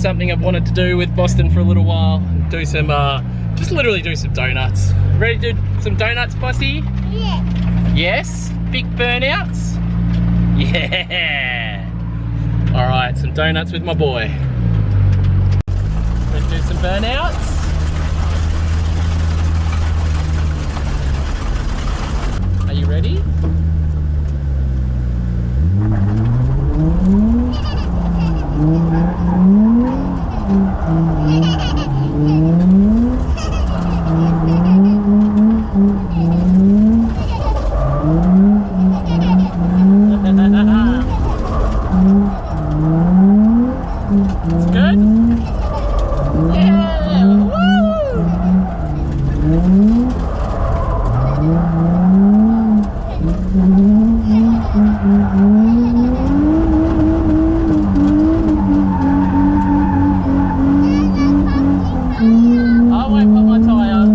something I've wanted to do with Boston for a little while. Do some, just literally do some donuts. Ready to do some donuts, Bossy? Yeah. Yes? Big burnouts? Yeah! Alright, some donuts with my boy. Ready to do some burnouts? Are you ready? It's good? Yeah! Woo! I won't put my tyre.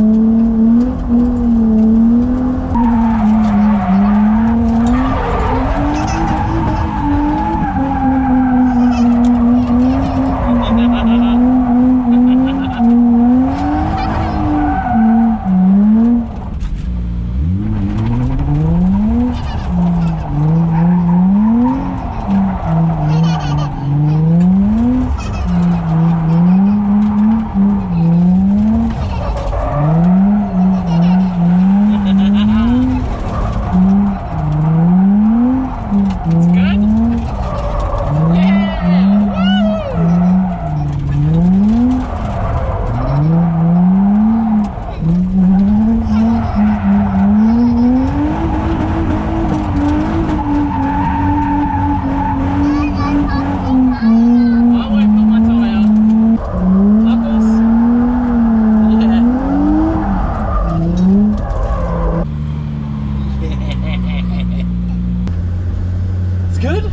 It's good?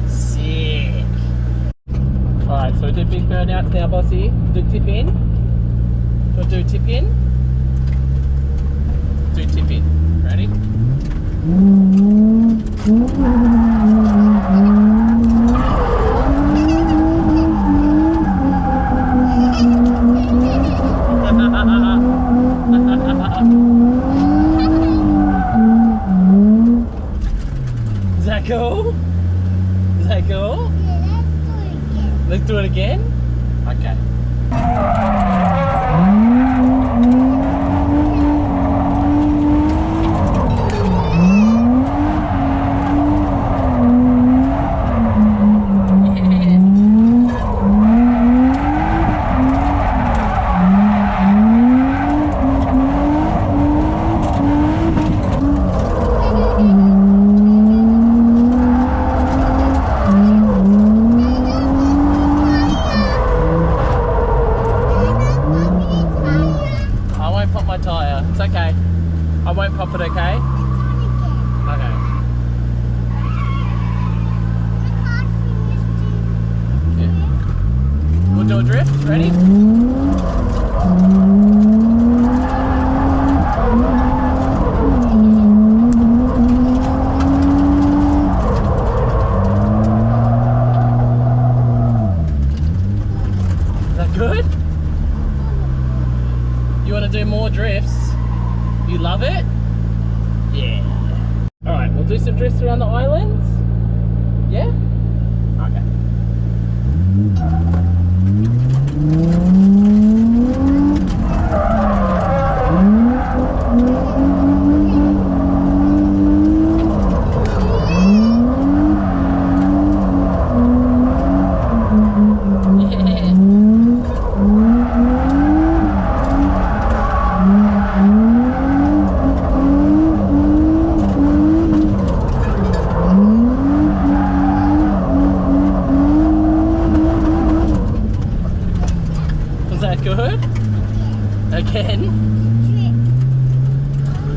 Sick. Alright, so we do big burnouts now, Bossy. Do tip in. We'll do tip in. Do tip in. Ready? Is that cool? Is that cool? Yeah, Let's do it again. Okay. Tyre. It's okay. I won't pop it, okay? Okay. Yeah. We'll do a drift. Ready? Is that good? You want to do more drifts? You love it? Yeah. Alright, we'll do some drifts around the islands. Yeah? Okay. Was that good? Again?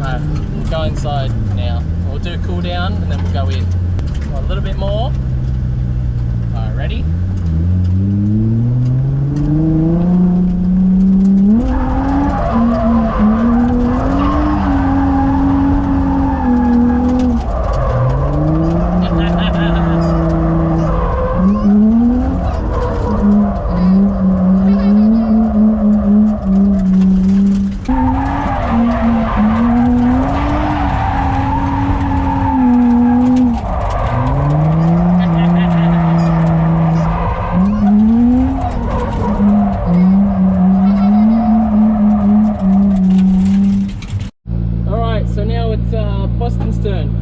Alright, we'll go inside now. We'll do a cool down and then we'll go in. A little bit more. Alright, ready? so now it's Boston's turn.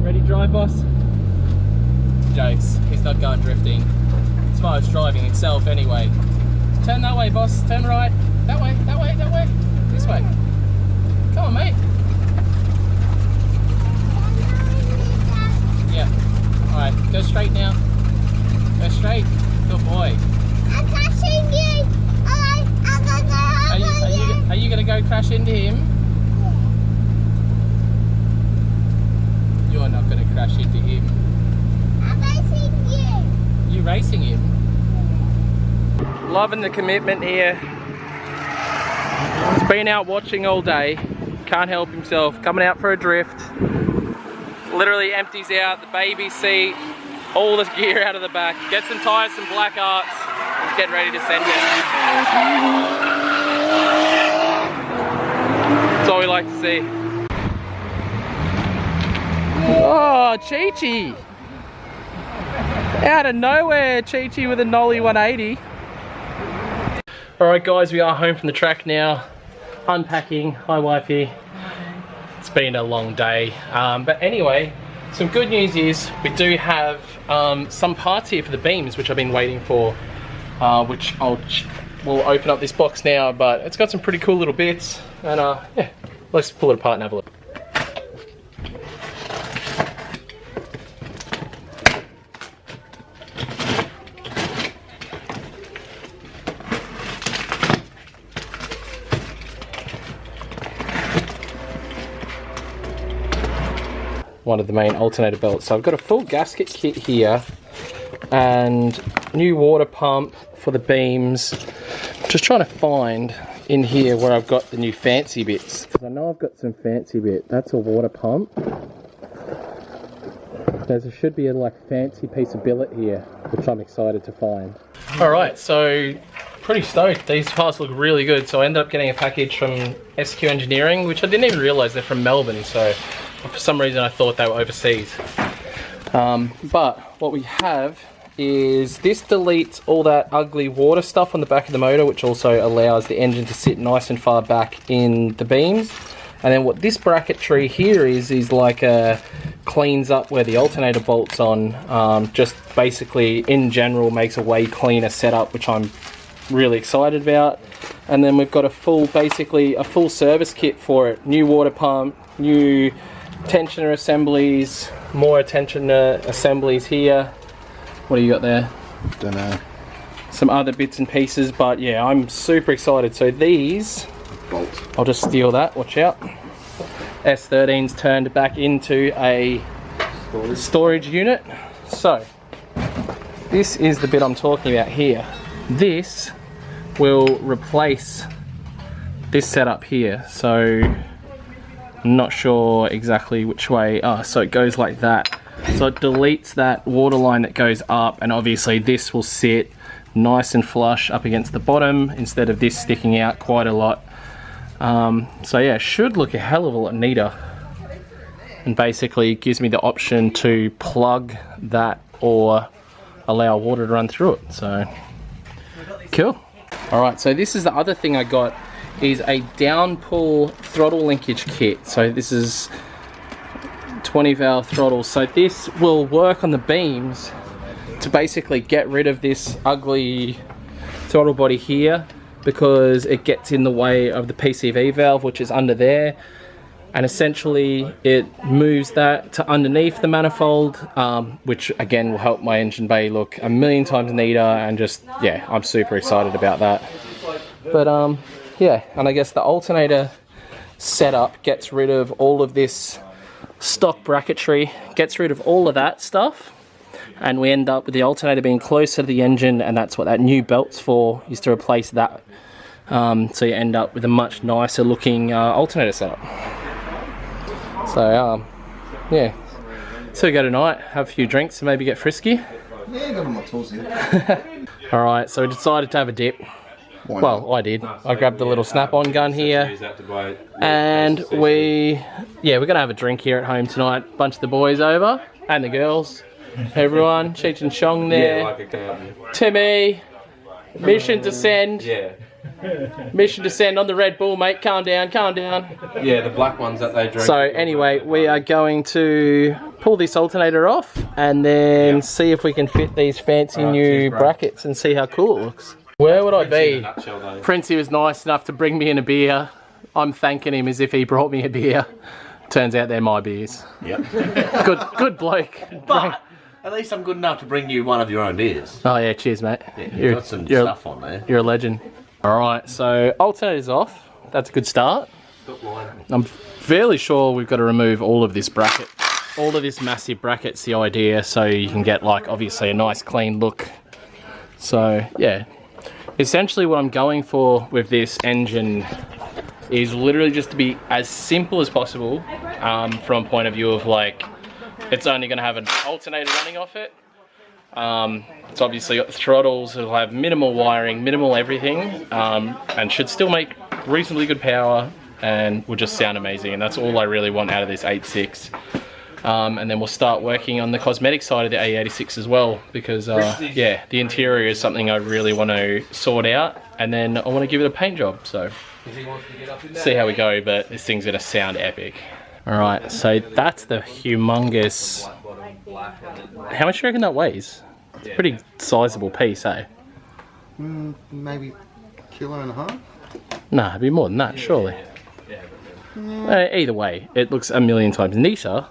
Ready to drive, boss? Jokes, he's not going drifting. As far as driving himself anyway. Turn that way, boss, turn right. That way, that way, that way. This way. Come on, mate. Yeah. Alright, go straight now. Go straight. Good boy. I'm catching you. Are you gonna go crash into him? You're not gonna crash into him. I'm racing you. You racing him? Loving the commitment here. He's been out watching all day. Can't help himself. Coming out for a drift. Literally empties out the baby seat, all the gear out of the back. Gets some tyres, some black arts. He's getting ready to send it. That's all we like to see. Oh, Chi-Chi! Out of nowhere, Chi-Chi with a nollie 180. Alright guys, we are home from the track now. Unpacking. Hi wifey. It's been a long day. But anyway, some good news is we do have some parts here for the beams, which I've been waiting for. Which we'll open up this box now, but it's got some pretty cool little bits. And yeah, let's pull it apart and have a look. One of the main alternator belts. So I've got a full gasket kit here and new water pump for the beams. Just trying to find in here where I've got the new fancy bits, because I know I've got some fancy bit. That's a water pump. There should be a fancy piece of billet here, which I'm excited to find. Alright, so pretty stoked. These parts look really good. So I ended up getting a package from SQ Engineering, which I didn't even realise they're from Melbourne. So for some reason I thought they were overseas. But what we have is this deletes all that ugly water stuff on the back of the motor, which also allows the engine to sit nice and far back in the beams. And then what this bracketry here is like cleans up where the alternator bolt's on. Just basically in general makes a way cleaner setup, which I'm really excited about. And then we've got basically a full service kit for it. New water pump, new tensioner assemblies, more tensioner assemblies here. What do you got there? Don't know. Some other bits and pieces, but yeah, I'm super excited. So these, Bolt. I'll just steal that, watch out. S13's turned back into a storage unit. So this is the bit I'm talking about here. This will replace this setup here. So I'm not sure exactly which way. So it goes like that. So it deletes that water line that goes up, and obviously this will sit nice and flush up against the bottom instead of this sticking out quite a lot. So yeah, it should look a hell of a lot neater, and basically it gives me the option to plug that or allow water to run through it. So cool. Alright, so this is the other thing I got, is a down pull throttle linkage kit. So this is 20 valve throttle. So this will work on the beams to basically get rid of this ugly throttle body here, because it gets in the way of the PCV valve, which is under there, and essentially it moves that to underneath the manifold, which again will help my engine bay look a million times neater, and just, yeah, I'm super excited about that. But yeah, and I guess the alternator setup gets rid of all of this stock bracketry, gets rid of all of that stuff, and we end up with the alternator being closer to the engine, and that's what that new belt's for, is to replace that. So you end up with a much nicer looking alternator setup. So yeah, so we go tonight, have a few drinks and maybe get frisky. Yeah, got all my tools here. Alright, so we decided to have a dip. Well, I did. I grabbed the little snap-on gun here, and we're gonna have a drink here at home tonight. Bunch of the boys over, and the girls, everyone. Cheech and Chong there. Timmy, mission to send. Mission to send on the Red Bull, mate. Calm down, calm down. Yeah, the black ones that they drink. So anyway, we are going to pull this alternator off and then see if we can fit these fancy new brackets and see how cool it looks. Where would I be? Princey was nice enough to bring me in a beer. I'm thanking him as if he brought me a beer. Turns out they're my beers. Yep. Good bloke. But at least I'm good enough to bring you one of your own beers. Oh yeah, cheers mate. Yeah, you've got some stuff on there. You're a legend. Alright, so alternator's off. That's a good start. I'm fairly sure we've got to remove all of this bracket. All of this massive bracket's the idea, so you can get like obviously a nice clean look. So yeah. Essentially what I'm going for with this engine is literally just to be as simple as possible from a point of view of like it's only going to have an alternator running off it. It's obviously got the throttles, it'll have minimal wiring, minimal everything, and should still make reasonably good power and will just sound amazing, and that's all I really want out of this 8.6. And then we'll start working on the cosmetic side of the A86 as well, because yeah, the interior is something I really want to sort out, and then I want to give it a paint job, so see how we go, but this thing's going to sound epic. Alright, so that's the humongous... How much do you reckon that weighs? It's a pretty sizable piece, eh? Maybe kilo and a half? Nah, it'd be more than that, surely. Either way, it looks a million times neater.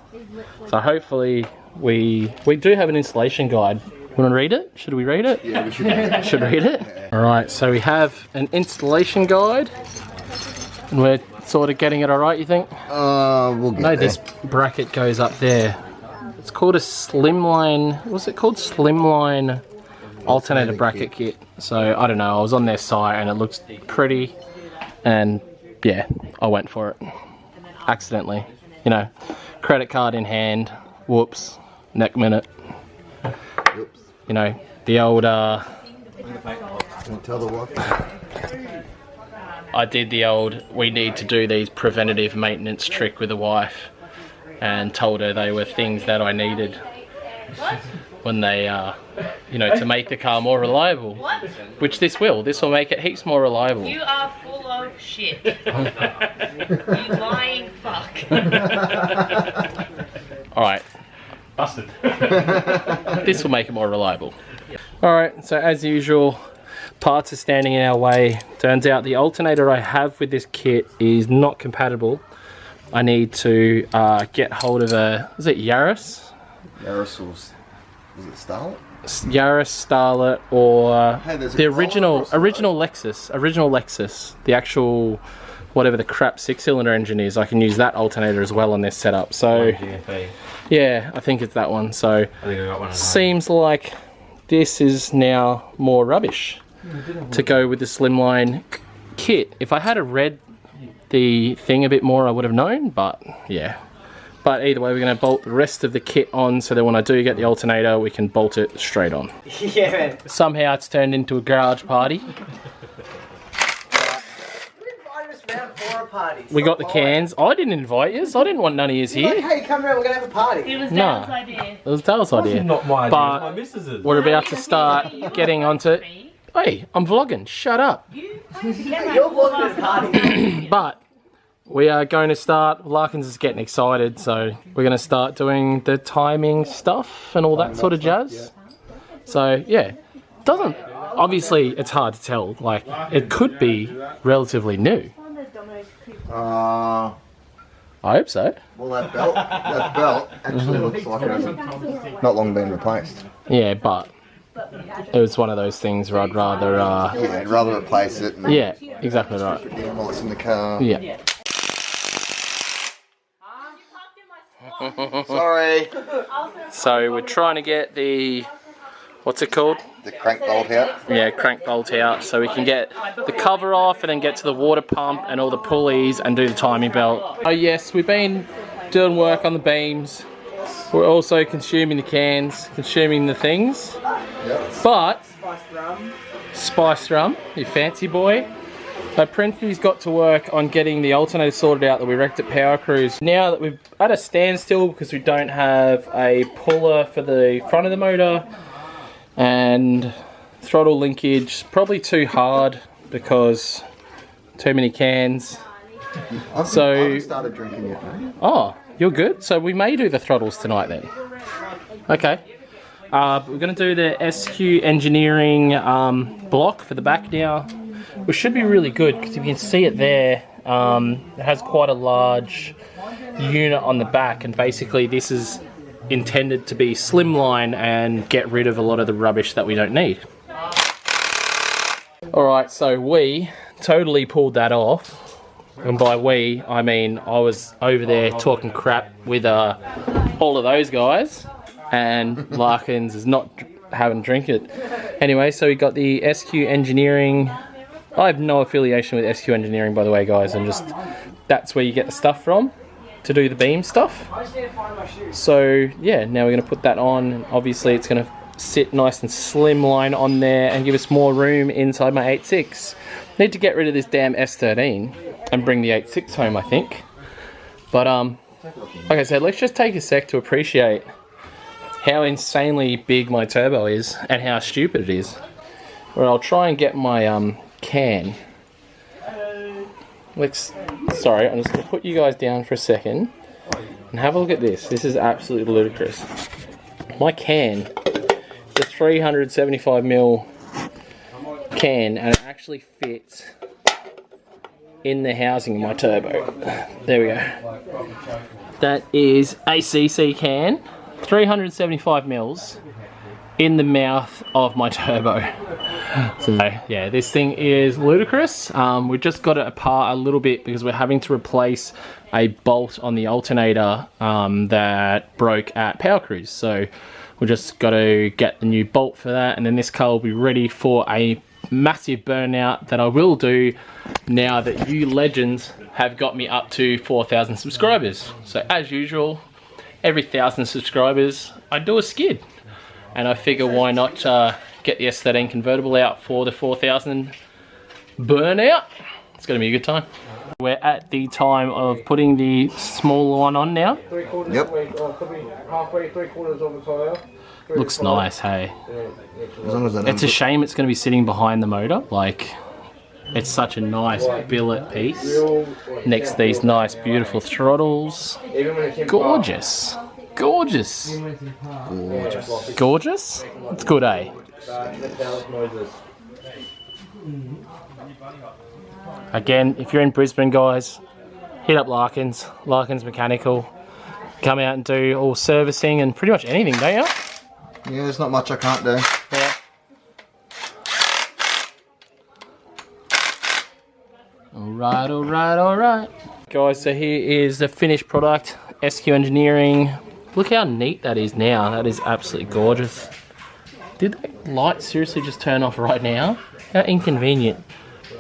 So hopefully we do have an installation guide. Want to read it? Should we read it? Yeah, we should read it. Should read it? Yeah. Alright, so we have an installation guide. And we're sort of getting it alright, you think? We'll get there. This bracket goes up there. It's called a slimline, what's it called? Slimline alternator bracket kit. So I don't know, I was on their site and it looks pretty, and yeah, I went for it. Accidentally, you know, credit card in hand, whoops, neck minute. Oops. You know, the old Can you tell the what? I did the old, we need to do these preventative maintenance trick with the wife, and told her they were things that I needed when they, you know, to make the car more reliable. What? Which this will make it heaps more reliable. You are full of shit. You lying fuck. Alright. Busted. This will make it more reliable. Alright, so as usual, parts are standing in our way. Turns out the alternator I have with this kit is not compatible. I need to get hold of a, is it Yaris? Yaris was it Starlet? Yaris, Starlet, or Hey, there's a the Corolla original across the Lexus, the actual, whatever the crap 6-cylinder engine is. I can use that alternator as well on this setup. So yeah, I think it's that one. So I think I got one. seems like this is now more rubbish to go with the slimline kit. If I had read the thing a bit more, I would have known, but yeah. But either way, we're going to bolt the rest of the kit on so that when I do get the alternator, we can bolt it straight on. Yeah. Somehow it's turned into a garage party. We got the cans. I didn't invite you, so I didn't want none of yous here. Hey, come around, we're going to have a party. It was Nah. Dan's idea. It was Dale's idea. Not my idea, But it's my missus's. we're about to start getting onto... Hey, I'm vlogging. Shut up. You You're vlogging this party. But we are going to start, Larkins is getting excited, so we're going to start doing the timing stuff and all that sort of jazz. So yeah, doesn't, obviously it's hard to tell, like it could be relatively new. I hope so. Well, that belt actually looks like it's not long been replaced. Yeah, but it was one of those things where I'd rather, Yeah, I'd rather replace it. And yeah, exactly right. while it's in the car. Yeah. Sorry. So we're trying to get the, what's it called? The crank bolt out. Yeah, crank bolt out so we can get the cover off and then get to the water pump and all the pulleys and do the timing belt. Oh yes, we've been doing work on the beams. We're also consuming the cans, consuming the things. Yep. But, Spiced rum. Spice Rum, you fancy boy. So Prentice's got to work on getting the alternator sorted out that we wrecked at Power Cruise. Now that we're at a standstill because we don't have a puller for the front of the motor and throttle linkage, probably too hard because too many cans. I haven't started drinking yet, mate. Oh, you're good. So we may do the throttles tonight then. Okay. We're going to do the SQ engineering block for the back now, which should be really good because if you can see it there, it has quite a large unit on the back, and basically this is intended to be slimline and get rid of a lot of the rubbish that we don't need. Alright, so we totally pulled that off, and by we I mean I was over there talking crap with all of those guys, and Larkins is not having a drink it. Anyway, so we got the SQ engineering. I have no affiliation with SQ engineering, by the way, guys. I'm just, that's where you get the stuff from to do the beam stuff. So yeah, now we're going to put that on. Obviously it's going to sit nice and slimline on there and give us more room inside my 8.6. Need to get rid of this damn S13 and bring the 8.6 home, I think. But like I said, let's just take a sec to appreciate how insanely big my turbo is and how stupid it is. Well, I'll try and get my can. Sorry, I'm just going to put you guys down for a second and have a look at this. This is absolutely ludicrous. My can, the 375ml can, and it actually fits in the housing of my turbo. There we go. That is a CC can, 375 mils in the mouth of my turbo. So yeah, this thing is ludicrous. We just got it apart a little bit because we're having to replace a bolt on the alternator that broke at Power Cruise. So we just got to get the new bolt for that, and then this car will be ready for a massive burnout that I will do now that you legends have got me up to 4,000 subscribers. So as usual, every 1,000 subscribers I do a skid, and I figure why not get the S13 convertible out for the 4,000 burnout. It's going to be a good time. We're at the time of putting the small one on now. Yep. Looks nice, hey. As long as It's a shame it's going to be sitting behind the motor. Like, it's such a nice billet piece next to these nice beautiful throttles. Gorgeous. Gorgeous. Gorgeous. Gorgeous? It's good, eh? Again, if you're in Brisbane, guys, hit up Larkins Mechanical. Come out and do all servicing and pretty much anything, don't you? Yeah, there's not much I can't do. Yeah. Alright, alright, alright. Guys, so here is the finished product. SQ Engineering. Look how neat that is now. That is absolutely gorgeous. Did the light seriously just turn off right now? How inconvenient.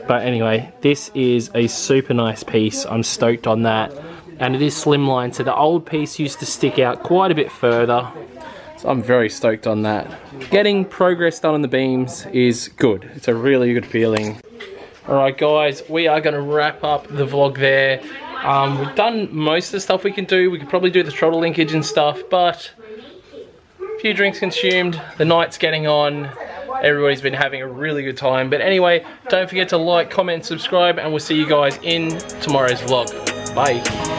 But anyway, this is a super nice piece. I'm stoked on that. And it is slimline, so the old piece used to stick out quite a bit further. So I'm very stoked on that. Getting progress done on the beams is good. It's a really good feeling. Alright guys, we are going to wrap up the vlog there. We've done most of the stuff we can do. We could probably do the throttle linkage and stuff, but a few drinks consumed, the night's getting on, everybody's been having a really good time. But anyway, don't forget to like, comment, subscribe, and we'll see you guys in tomorrow's vlog. Bye.